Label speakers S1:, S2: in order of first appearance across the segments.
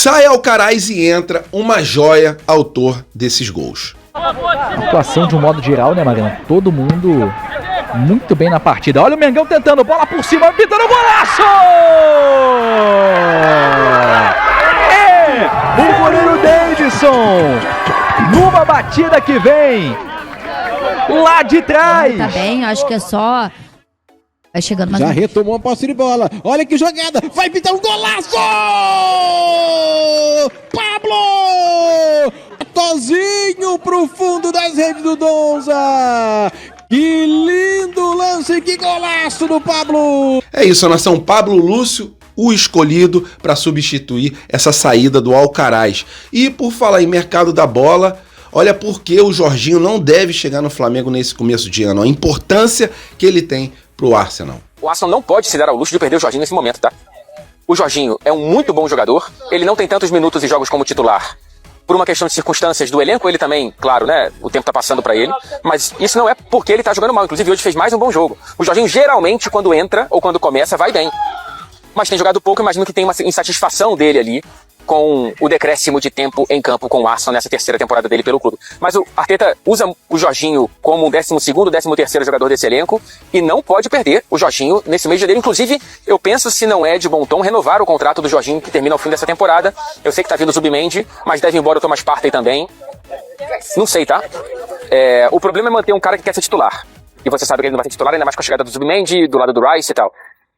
S1: Sai Alcaraz e entra uma joia, autor desses gols.
S2: Atuação de um modo geral, né, Magrão? Todo mundo muito bem na partida. Olha o Mengão tentando, bola por cima, pintando o golaço! O goleiro Davidson, numa batida que vem lá de trás.
S3: Tá bem, acho que é só... Vai chegando mais.
S4: Já retomou a posse de bola. Olha que jogada. Vai pintar um golaço! Pablo! Tozinho pro fundo das redes do Donza. Que lindo lance, que golaço do Pablo!
S1: É isso, a nação. Pablo Lúcio, o escolhido para substituir essa saída do Alcaraz. E por falar em mercado da bola, olha por que o Jorginho não deve chegar no Flamengo nesse começo de ano. A importância que ele tem pro Arsenal.
S5: O Arsenal não pode se dar ao luxo de perder o Jorginho nesse momento, tá? O Jorginho é um muito bom jogador, ele não tem tantos minutos e jogos como titular. Por uma questão de circunstâncias do elenco, ele também, claro, né, o tempo tá passando pra ele, mas isso não é porque ele tá jogando mal, inclusive hoje fez mais um bom jogo. O Jorginho geralmente, quando entra ou quando começa, vai bem. Mas tem jogado pouco, imagino que tem uma insatisfação dele ali com o decréscimo de tempo em campo com o Arsenal nessa terceira temporada dele pelo clube. Mas o Arteta usa o Jorginho como um 12º, 13º jogador desse elenco e não pode perder o Jorginho nesse mês de janeiro. Inclusive, eu penso, se não é de bom tom, renovar o contrato do Jorginho, que termina ao fim dessa temporada. Eu sei que tá vindo o Zubimendi, mas deve ir embora o Thomas Partey também. Não sei, tá? O problema é manter um cara que quer ser titular. E você sabe que ele não vai ser titular, ainda mais com a chegada do Zubimendi, do lado do Rice e tal.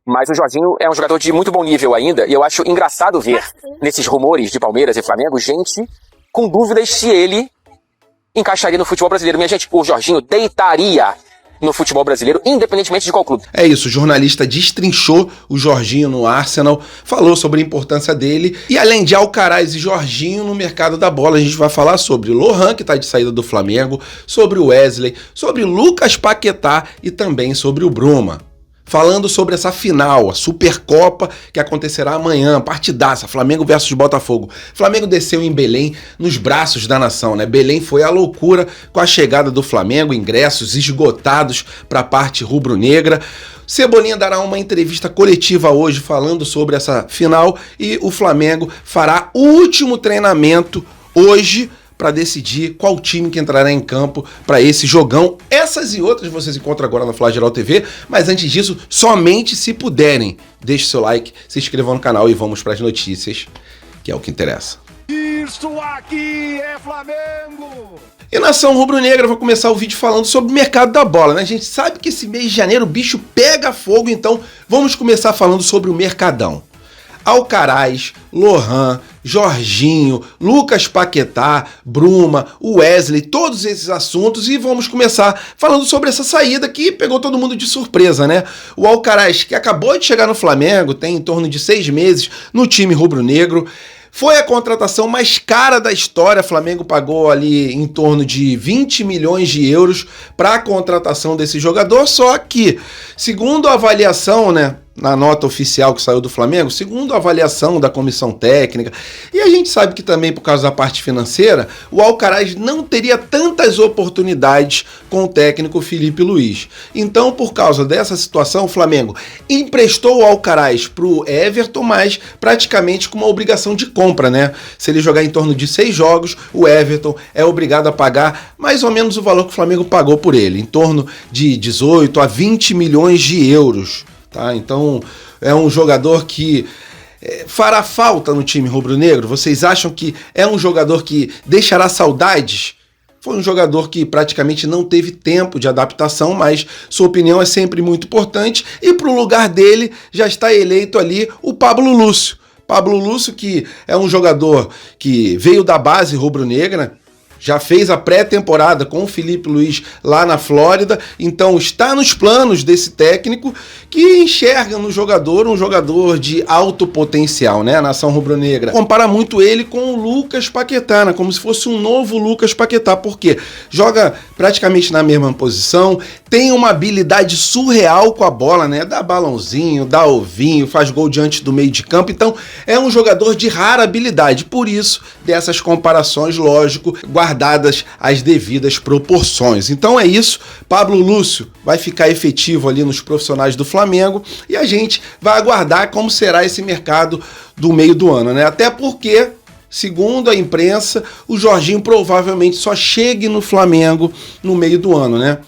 S5: Mas o Jorginho é um jogador de muito bom nível ainda, e eu acho engraçado ver, nesses rumores de Palmeiras e Flamengo, gente com dúvidas se ele encaixaria no futebol brasileiro. Minha gente, o Jorginho deitaria no futebol brasileiro, independentemente de qual clube.
S1: É isso, o jornalista destrinchou o Jorginho no Arsenal, falou sobre a importância dele, e além de Alcaraz e Jorginho no mercado da bola, a gente vai falar sobre Lohan, que está de saída do Flamengo, sobre o Wesley, sobre Lucas Paquetá e também sobre o Bruma. Falando sobre essa final, a Supercopa, que acontecerá amanhã, partidaça, Flamengo versus Botafogo. Flamengo desceu em Belém, nos braços da nação, né? Belém foi a loucura com a chegada do Flamengo, ingressos esgotados para a parte rubro-negra. Cebolinha dará uma entrevista coletiva hoje falando sobre essa final e o Flamengo fará o último treinamento hoje para decidir qual time que entrará em campo para esse jogão. Essas e outras vocês encontram agora na Flá Geral TV, mas antes disso, somente se puderem, deixe seu like, se inscrevam no canal e vamos para as notícias, que é o que interessa.
S4: Isso aqui é Flamengo!
S1: E nação rubro-negra, vou começar o vídeo falando sobre o mercado da bola, né? A gente sabe que esse mês de janeiro o bicho pega fogo, então vamos começar falando sobre o mercadão. Alcaraz, Lohan, Jorginho, Lucas Paquetá, Bruma, Wesley, todos esses assuntos, e vamos começar falando sobre essa saída que pegou todo mundo de surpresa, né? O Alcaraz, que acabou de chegar no Flamengo, tem em torno de 6 meses no time rubro-negro, foi a contratação mais cara da história. O Flamengo pagou ali em torno de 20 milhões de euros para a contratação desse jogador, só que, segundo a avaliação, né, na nota oficial que saiu do Flamengo, segundo a avaliação da comissão técnica, e a gente sabe que também por causa da parte financeira, o Alcaraz não teria tantas oportunidades com o técnico Felipe Luiz. Então, por causa dessa situação, o Flamengo emprestou o Alcaraz para o Everton, mas praticamente com uma obrigação de compra, né? Se ele jogar em torno de 6 jogos, o Everton é obrigado a pagar mais ou menos o valor que o Flamengo pagou por ele, em torno de 18 a 20 milhões de euros. Tá? Então é um jogador que fará falta no time rubro-negro. Vocês acham que é um jogador que deixará saudades? Foi um jogador que praticamente não teve tempo de adaptação, mas sua opinião é sempre muito importante, e para o lugar dele já está eleito ali o Pablo Lúcio. Pablo Lúcio, que é um jogador que veio da base rubro-negra, já fez a pré-temporada com o Felipe Luiz lá na Flórida, então está nos planos desse técnico que enxerga no jogador um jogador de alto potencial, né? A nação rubro-negra compara muito ele com o Lucas Paquetá, né? Como se fosse um novo Lucas Paquetá, porque joga praticamente na mesma posição, tem uma habilidade surreal com a bola, né? Dá balãozinho, dá ovinho, faz gol diante do meio de campo, então é um jogador de rara habilidade, por isso dessas comparações, lógico, guardando guardadas as devidas proporções. Então é isso, Pablo Lúcio vai ficar efetivo ali nos profissionais do Flamengo e a gente vai aguardar como será esse mercado do meio do ano, né? Até porque, segundo a imprensa, o Jorginho provavelmente só chegue no Flamengo no meio do ano, né?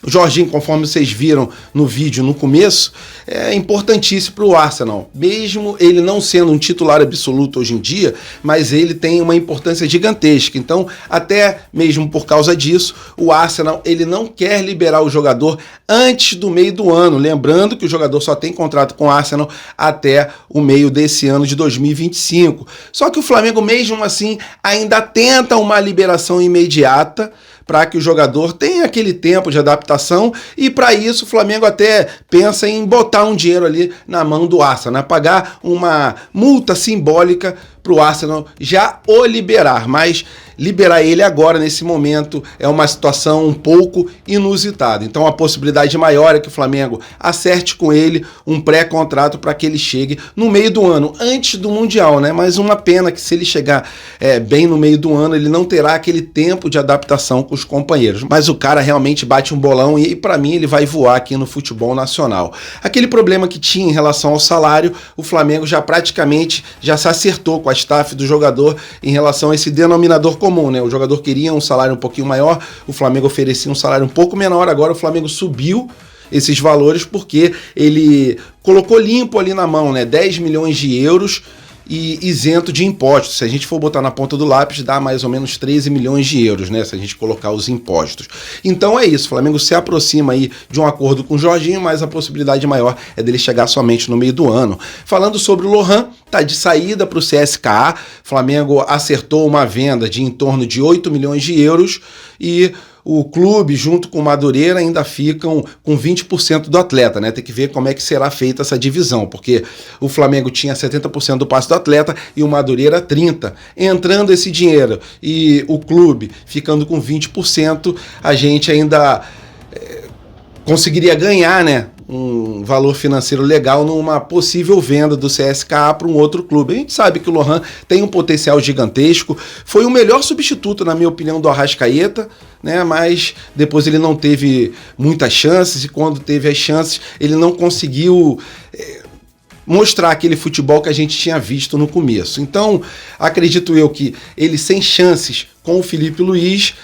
S1: O Jorginho, conforme vocês viram no vídeo no começo, é importantíssimo para o Arsenal. Mesmo ele não sendo um titular absoluto hoje em dia, mas ele tem uma importância gigantesca. Então, até mesmo por causa disso, o Arsenal ele não quer liberar o jogador antes do meio do ano. Lembrando que o jogador só tem contrato com o Arsenal até o meio desse ano de 2025. Só que o Flamengo, mesmo assim, ainda tenta uma liberação imediata para que o jogador tenha aquele tempo de adaptação, e para isso o Flamengo até pensa em botar um dinheiro ali na mão do Arsenal, né? Pagar uma multa simbólica para o Arsenal já o liberar, mas liberar ele agora, nesse momento, é uma situação um pouco inusitada. Então a possibilidade maior é que o Flamengo acerte com ele um pré-contrato para que ele chegue no meio do ano, antes do Mundial, né? Mas uma pena que se ele chegar bem no meio do ano, ele não terá aquele tempo de adaptação com os companheiros. Mas o cara realmente bate um bolão e para mim ele vai voar aqui no futebol nacional. Aquele problema que tinha em relação ao salário, o Flamengo já praticamente já se acertou com a staff do jogador em relação a esse denominador comum, né? O jogador queria um salário um pouquinho maior, o Flamengo oferecia um salário um pouco menor, agora o Flamengo subiu esses valores porque ele colocou limpo ali na mão, né? 10 milhões de euros e isento de impostos. Se a gente for botar na ponta do lápis, dá mais ou menos 13 milhões de euros, né? Se a gente colocar os impostos. Então é isso, o Flamengo se aproxima aí de um acordo com o Jorginho, mas a possibilidade maior é dele chegar somente no meio do ano. Falando sobre o Lohan, tá de saída para o CSKA, Flamengo acertou uma venda de em torno de 8 milhões de euros e o clube, junto com o Madureira, ainda ficam com 20% do atleta, né? Tem que ver como é que será feita essa divisão, porque o Flamengo tinha 70% do passe do atleta e o Madureira 30%. Entrando esse dinheiro e o clube ficando com 20%, a gente ainda conseguiria ganhar, né? Um valor financeiro legal numa possível venda do CSKA para um outro clube. A gente sabe que o Lohan tem um potencial gigantesco, foi o melhor substituto, na minha opinião, do Arrascaeta, né? Mas depois ele não teve muitas chances e quando teve as chances ele não conseguiu mostrar aquele futebol que a gente tinha visto no começo. Então, acredito eu que ele sem chances com o Felipe Luiz,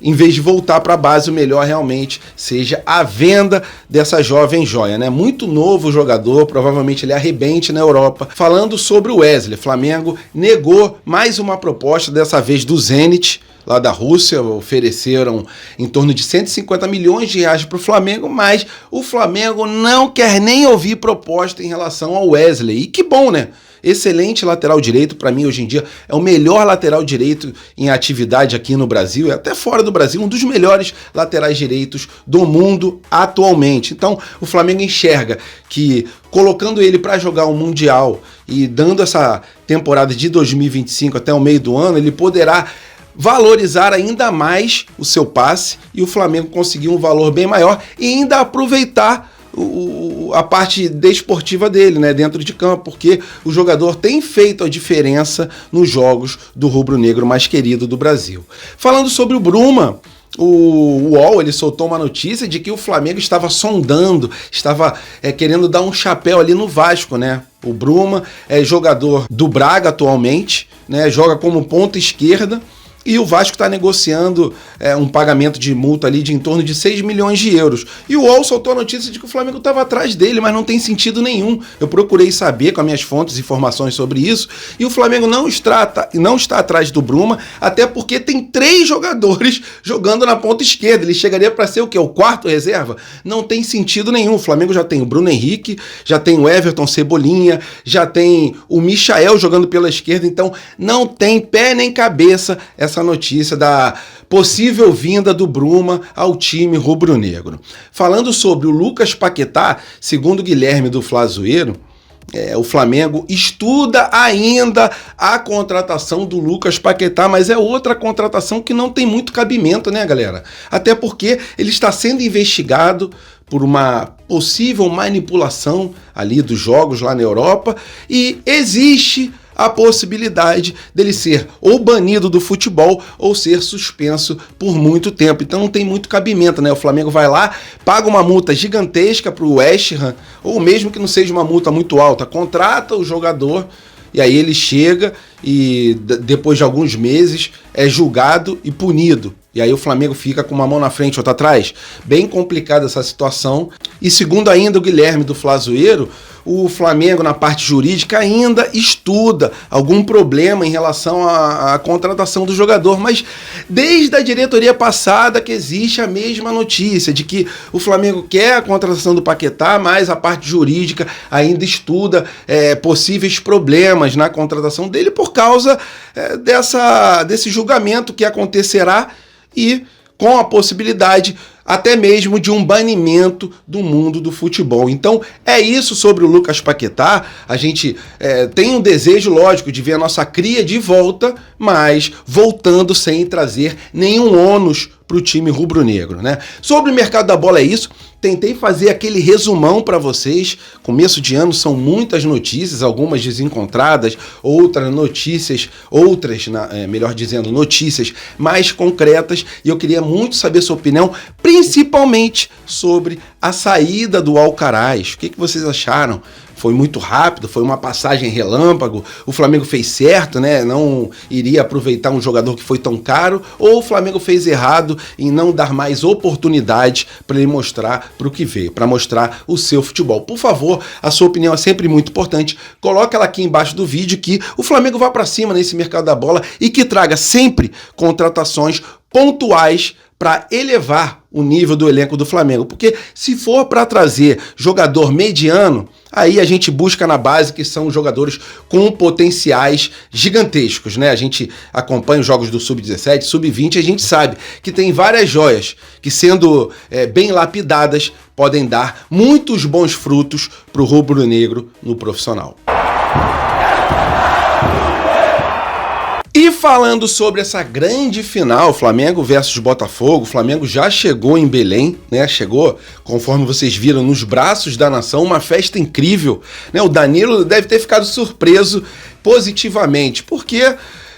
S1: em vez de voltar para a base, o melhor realmente seja a venda dessa jovem joia, né? Muito novo jogador, provavelmente ele arrebente na Europa. Falando sobre o Wesley, Flamengo negou mais uma proposta, dessa vez do Zenit, lá da Rússia, ofereceram em torno de 150 milhões de reais para o Flamengo, mas o Flamengo não quer nem ouvir proposta em relação ao Wesley. E que bom, né? Excelente lateral direito, para mim hoje em dia é o melhor lateral direito em atividade aqui no Brasil e até fora do Brasil, um dos melhores laterais direitos do mundo atualmente. Então o Flamengo enxerga que colocando ele para jogar um Mundial e dando essa temporada de 2025 até o meio do ano, ele poderá valorizar ainda mais o seu passe e o Flamengo conseguir um valor bem maior e ainda aproveitar a parte desportiva dele, né, dentro de campo, porque o jogador tem feito a diferença nos jogos do rubro-negro mais querido do Brasil. Falando sobre o Bruma, o UOL ele soltou uma notícia de que o Flamengo estava sondando, estava querendo dar um chapéu ali no Vasco, né? O Bruma é jogador do Braga atualmente, né? Joga como ponta esquerda. E o Vasco está negociando um pagamento de multa ali de em torno de 6 milhões de euros. E o UOL soltou a notícia de que o Flamengo estava atrás dele, mas não tem sentido nenhum. Eu procurei saber com as minhas fontes informações sobre isso, e o Flamengo não está atrás do Bruma, até porque tem 3 jogadores jogando na ponta esquerda. Ele chegaria para ser o quê? O quarto reserva? Não tem sentido nenhum. O Flamengo já tem o Bruno Henrique, já tem o Everton Cebolinha, já tem o Michael jogando pela esquerda, então não tem pé nem cabeça essa notícia da possível vinda do Bruma ao time rubro-negro. Falando sobre o Lucas Paquetá, segundo Guilherme do Flazoeiro, o Flamengo estuda ainda a contratação do Lucas Paquetá, mas é outra contratação que não tem muito cabimento, né, galera? Até porque ele está sendo investigado por uma possível manipulação ali dos jogos lá na Europa e existe a possibilidade dele ser ou banido do futebol ou ser suspenso por muito tempo. Então não tem muito cabimento, né? O Flamengo vai lá, paga uma multa gigantesca para o West Ham, ou mesmo que não seja uma multa muito alta, contrata o jogador e aí ele chega e depois de alguns meses é julgado e punido. E aí o Flamengo fica com uma mão na frente e outra atrás. Bem complicada essa situação. E segundo ainda o Guilherme do Flazoeiro, o Flamengo na parte jurídica ainda estuda algum problema em relação à contratação do jogador, mas desde a diretoria passada que existe a mesma notícia de que o Flamengo quer a contratação do Paquetá, mas a parte jurídica ainda estuda possíveis problemas na contratação dele por causa desse julgamento que acontecerá e com a possibilidade até mesmo de um banimento do mundo do futebol. Então é isso sobre o Lucas Paquetá. A gente tem um desejo, lógico, de ver a nossa cria de volta, mas voltando sem trazer nenhum ônus para o time rubro-negro, né? Sobre o mercado da bola é isso. Tentei fazer aquele resumão para vocês. Começo de ano são muitas notícias, algumas desencontradas, notícias mais concretas. E eu queria muito saber sua opinião, principalmente sobre a saída do Alcaraz. O que vocês acharam? Foi muito rápido, foi uma passagem relâmpago, o Flamengo fez certo, né? Não iria aproveitar um jogador que foi tão caro, ou o Flamengo fez errado em não dar mais oportunidade para ele mostrar para o que veio, para mostrar o seu futebol. Por favor, a sua opinião é sempre muito importante, coloca ela aqui embaixo do vídeo, que o Flamengo vá para cima nesse mercado da bola e que traga sempre contratações pontuais para elevar o nível do elenco do Flamengo, porque se for para trazer jogador mediano, aí a gente busca na base que são jogadores com potenciais gigantescos, né? A gente acompanha os jogos do Sub-17, Sub-20, a gente sabe que tem várias joias que, sendo bem lapidadas, podem dar muitos bons frutos para o rubro-negro no profissional. E falando sobre essa grande final, Flamengo versus Botafogo, o Flamengo já chegou em Belém, né? Chegou, conforme vocês viram, nos braços da nação, uma festa incrível, né? O Danilo deve ter ficado surpreso positivamente, porque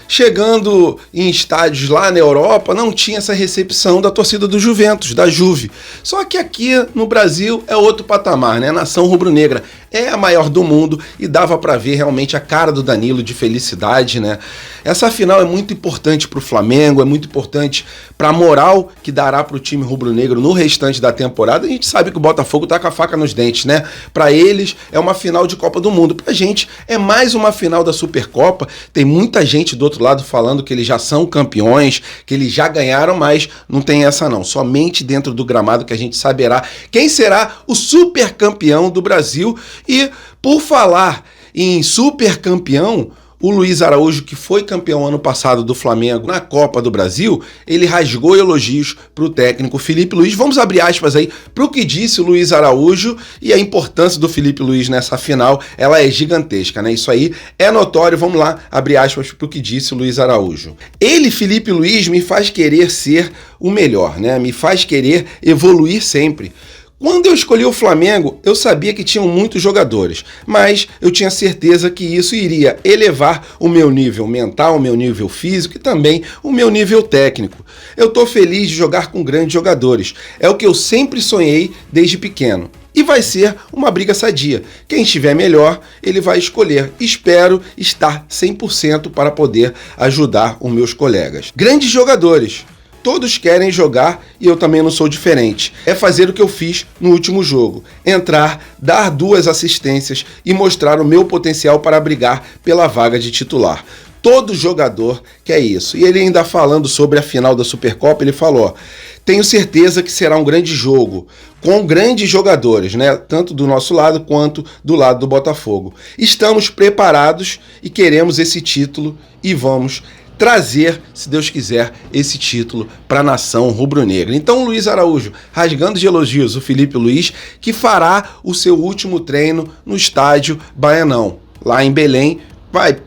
S1: chegando em estádios lá na Europa, não tinha essa recepção da torcida do Juventus, da Juve. Só que aqui no Brasil é outro patamar, né? A nação rubro-negra é a maior do mundo e dava para ver realmente a cara do Danilo de felicidade, né? Essa final é muito importante para o Flamengo, é muito importante para a moral que dará para o time rubro-negro no restante da temporada. A gente sabe que o Botafogo tá com a faca nos dentes, né? Para eles é uma final de Copa do Mundo, pra gente é mais uma final da Supercopa. Tem muita gente do outro lado falando que eles já são campeões, que eles já ganharam, mas não tem essa não. Somente dentro do gramado que a gente saberá quem será o super campeão do Brasil. E por falar em super campeão, o Luiz Araújo, que foi campeão ano passado do Flamengo na Copa do Brasil, ele rasgou elogios para o técnico Felipe Luiz. Vamos abrir aspas aí para o que disse o Luiz Araújo, e a importância do Felipe Luiz nessa final, ela é gigantesca, né? Isso aí é notório. Vamos lá, abrir aspas para o que disse o Luiz Araújo. Ele, Felipe Luiz, me faz querer ser o melhor, né? Me faz querer evoluir sempre. Quando eu escolhi o Flamengo, eu sabia que tinham muitos jogadores, mas eu tinha certeza que isso iria elevar o meu nível mental, o meu nível físico e também o meu nível técnico. Eu tô feliz de jogar com grandes jogadores, é o que eu sempre sonhei desde pequeno. E vai ser uma briga sadia. Quem estiver melhor, ele vai escolher. Espero estar 100% para poder ajudar os meus colegas. Grandes jogadores. Todos querem jogar e eu também não sou diferente. É fazer o que eu fiz no último jogo. Entrar, dar 2 assistências e mostrar o meu potencial para brigar pela vaga de titular. Todo jogador quer isso. E ele ainda falando sobre a final da Supercopa, ele falou: tenho certeza que será um grande jogo, com grandes jogadores, né? Tanto do nosso lado quanto do lado do Botafogo. Estamos preparados e queremos esse título e vamos trazer, se Deus quiser, esse título para a nação rubro-negra. Então, o Luiz Araújo, rasgando de elogios o Felipe Luiz, que fará o seu último treino no estádio Baianão, lá em Belém, vai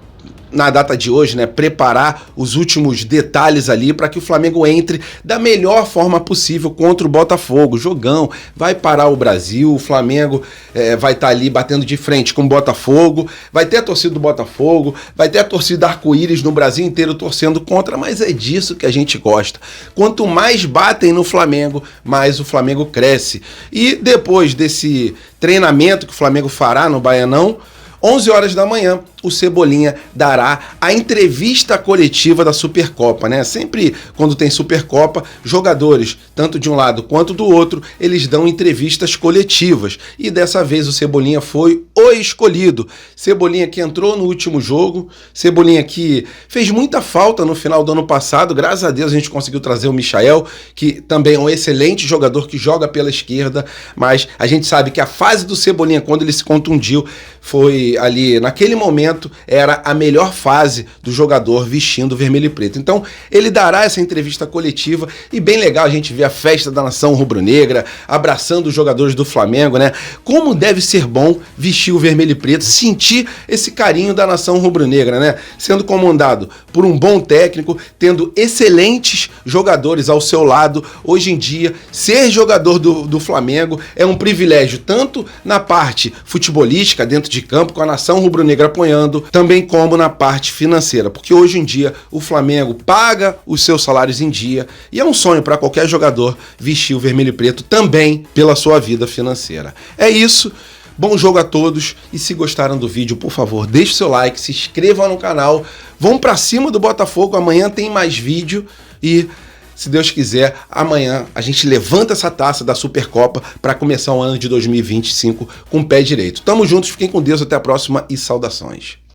S1: na data de hoje, né, preparar os últimos detalhes ali para que o Flamengo entre da melhor forma possível contra o Botafogo. Jogão, vai parar o Brasil, o Flamengo vai estar ali batendo de frente com o Botafogo, vai ter a torcida do Botafogo, vai ter a torcida arco-íris no Brasil inteiro torcendo contra, mas é disso que a gente gosta. Quanto mais batem no Flamengo, mais o Flamengo cresce. E depois desse treinamento que o Flamengo fará no Baianão, 11 horas da manhã, o Cebolinha dará a entrevista coletiva da Supercopa, né? Sempre quando tem Supercopa, jogadores, tanto de um lado quanto do outro, eles dão entrevistas coletivas. E dessa vez o Cebolinha foi o escolhido. Cebolinha que entrou no último jogo, Cebolinha que fez muita falta no final do ano passado, graças a Deus a gente conseguiu trazer o Michael, que também é um excelente jogador que joga pela esquerda, mas a gente sabe que a fase do Cebolinha, quando ele se contundiu, foi ali, naquele momento, era a melhor fase do jogador vestindo vermelho e preto. Então, ele dará essa entrevista coletiva e bem legal a gente ver a festa da nação rubro-negra, abraçando os jogadores do Flamengo, né? Como deve ser bom vestir o vermelho e preto, sentir esse carinho da nação rubro-negra, né? Sendo comandado por um bom técnico, tendo excelentes jogadores ao seu lado. Hoje em dia, ser jogador do Flamengo é um privilégio, tanto na parte futebolística, dentro de campo, com a nação rubro-negra apoiando, também como na parte financeira, porque hoje em dia o Flamengo paga os seus salários em dia e é um sonho para qualquer jogador vestir o vermelho e preto também pela sua vida financeira. É isso, bom jogo a todos e se gostaram do vídeo, por favor, deixe seu like, se inscrevam no canal, vão para cima do Botafogo, amanhã tem mais vídeo e se Deus quiser, amanhã a gente levanta essa taça da Supercopa para começar o ano de 2025 com o pé direito. Tamo juntos, fiquem com Deus, até a próxima e saudações.